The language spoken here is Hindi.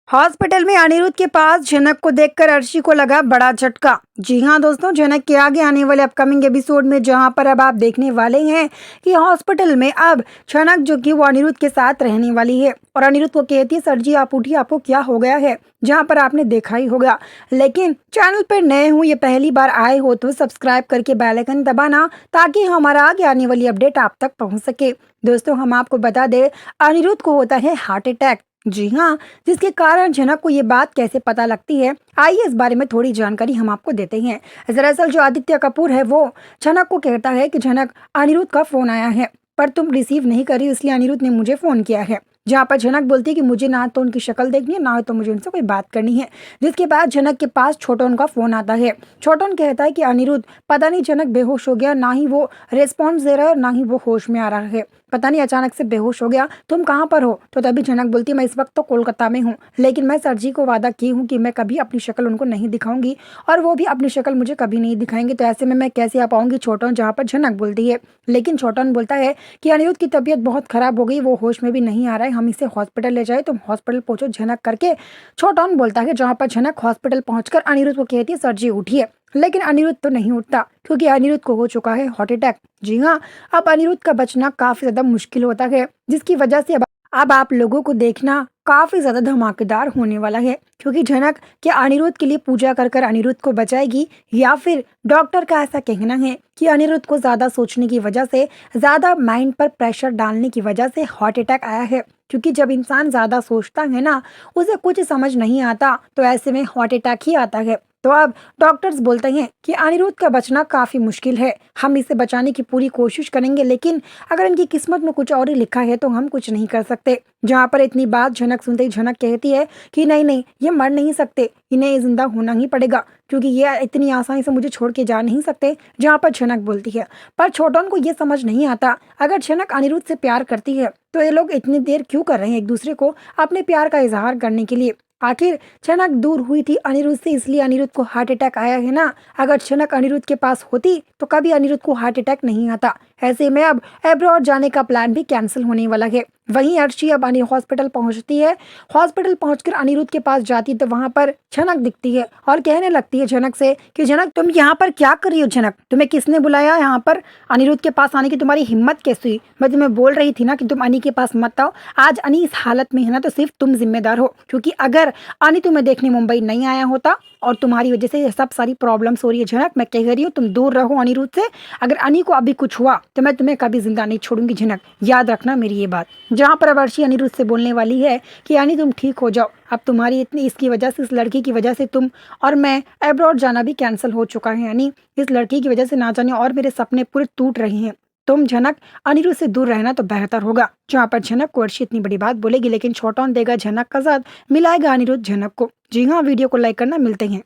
हॉस्पिटल में अनिरुद्ध के पास जनक को देखकर अर्शी को लगा बड़ा झटका। जी हाँ दोस्तों, जनक के आगे आने वाले अपकमिंग एपिसोड में जहां पर अब आप देखने वाले हैं कि हॉस्पिटल में अब जनक जो कि वो अनिरुद्ध के साथ रहने वाली है और अनिरुद्ध को कहती है, सर जी आप उठिए, आपको क्या हो गया है। जहां पर आपने देखा ही होगा, लेकिन चैनल पर नए हो, ये पहली बार आए हो तो सब्सक्राइब करके बेल आइकन दबाना ताकि हमारा आगे आने वाली अपडेट आप तक पहुंच सके। दोस्तों हम आपको बता दें, अनिरुद्ध को होता है हार्ट अटैक। जी हाँ, जिसके कारण जनक को ये बात कैसे पता लगती है, आइए इस बारे में थोड़ी जानकारी हम आपको देते हैं। दरअसल जो आदित्य कपूर है वो जनक को कहता है कि जनक, अनिरुद्ध का फोन आया है पर तुम रिसीव नहीं करी, इसलिए अनिरुद्ध ने मुझे फोन किया है। जहाँ पर जनक बोलती है कि मुझे ना तो उनकी शक्ल देखनी है, ना तो मुझे उनसे कोई बात करनी है। जिसके बाद जनक के पास छोटन का फोन आता है। छोटन कहता है कि अनिरुद्ध, पता नहीं जनक बेहोश हो गया, ना ही वो रिस्पॉन्स दे रहा है और ना ही वो होश में आ रहा है, पता नहीं अचानक से बेहोश हो गया, तुम कहाँ पर हो। तो तभी जनक बोलती है, मैं इस वक्त तो कोलकाता में हूँ, लेकिन मैं सर जी को वादा की हूँ कि मैं कभी अपनी शक्ल उनको नहीं दिखाऊंगी और वो भी अपनी शक्ल मुझे कभी नहीं दिखाएंगे, तो ऐसे में मैं कैसे आ पाऊंगी छोटन। जहाँ पर जनक बोलती है, लेकिन छोटन बोलता है कि अनिरुद्ध की तबीयत बहुत खराब हो गई, वो होश में भी नहीं आ रहा है, हम इसे हॉस्पिटल ले जाए, तुम हॉस्पिटल पहुंचो झनक करके छोटन बोलता है। जहाँ पर झनक हॉस्पिटल पहुंचकर अनिरुद्ध को कहती है, सर जी उठिए, लेकिन अनिरुद्ध तो नहीं उठता क्योंकि अनिरुद्ध को हो चुका है हार्ट अटैक। जी हाँ, अब अनिरुद्ध का बचना काफी ज्यादा मुश्किल होता है, जिसकी वजह से अब आप लोगों को देखना काफी ज्यादा धमाकेदार होने वाला है, क्योंकि जनक क्या अनिरुद्ध के लिए पूजा कर कर अनिरुद्ध को बचाएगी, या फिर डॉक्टर का ऐसा कहना है कि अनिरुद्ध को ज्यादा सोचने की वजह से, ज्यादा माइंड पर प्रेशर डालने की वजह से हार्ट अटैक आया है। क्योंकि जब इंसान ज्यादा सोचता है ना, उसे कुछ समझ नहीं आता, तो ऐसे में हार्ट अटैक ही आता है। तो अब डॉक्टर्स बोलते हैं कि अनिरुद्ध का बचना काफी मुश्किल है, हम इसे बचाने की पूरी कोशिश करेंगे, लेकिन अगर इनकी किस्मत में कुछ और ही लिखा है तो हम कुछ नहीं कर सकते। जहाँ पर इतनी बात जनक सुनते ही जनक कहती है कि नहीं नहीं, ये मर नहीं सकते, इन्हें जिंदा होना ही पड़ेगा, क्योंकि ये इतनी आसानी से मुझे छोड़ के जा नहीं सकते। जहाँ पर जनक बोलती है, पर छोटन को ये समझ नहीं आता, अगर जनक अनिरुद्ध से प्यार करती है तो ये लोग इतनी देर क्यों कर रहे हैं एक दूसरे को अपने प्यार का इजहार करने के लिए। आखिर जनक दूर हुई थी अनिरुद्ध से, इसलिए अनिरुद्ध को हार्ट अटैक आया है ना। अगर जनक अनिरुद्ध के पास होती तो कभी अनिरुद्ध को हार्ट अटैक नहीं आता। ऐसे में अब अब्रॉड जाने का प्लान भी कैंसिल होने वाला है। वहीं अर्शी अब हॉस्पिटल पहुंचती है। हॉस्पिटल पहुंचकर अनिरुद्ध के पास जाती तो वहां पर जनक दिखती है और कहने लगती है जनक से कि जनक, तुम यहाँ पर क्या कर रही हो। जनक, तुम्हें किसने बुलाया यहाँ पर अनिरुद्ध के पास आने की, तुम्हारी हिम्मत कैसी हुई। मैं तुम्हें बोल रही थी ना कि तुम अनी के पास मत आओ, आज अनी इस हालत में है ना तो सिर्फ तुम जिम्मेदार हो, क्योंकि अगर अनी तुम्हें देखने मुंबई नहीं आया होता और तुम्हारी वजह से ये सब सारी प्रॉब्लम्स हो रही है। जनक, मैं कह रही हूँ तुम दूर रहो अनिरुद्ध से, अगर अनी को अभी कुछ हुआ तो मैं तुम्हें कभी जिंदा नहीं छोड़ूंगी। जनक, याद रखना मेरी ये बात। जहाँ पर अब अर्शी अनिरुद्ध से बोलने वाली है कि अनी तुम ठीक हो जाओ, अब तुम्हारी इतनी इसकी वजह से, इस लड़की की वजह से तुम और मैं अब्रॉड जाना भी कैंसिल हो चुका है। यानी इस लड़की की वजह से ना जाने और मेरे सपने पूरे टूट रहे हैं। तुम जनक अनिरुद्ध से दूर रहना तो बेहतर होगा। जहाँ पर जनक को अर्शी इतनी बड़ी बात बोलेगी, लेकिन छोटन देगा जनक का साथ, मिलाएगा अनिरुद्ध जनक को। जी हाँ, वीडियो को लाइक करना, मिलते हैं।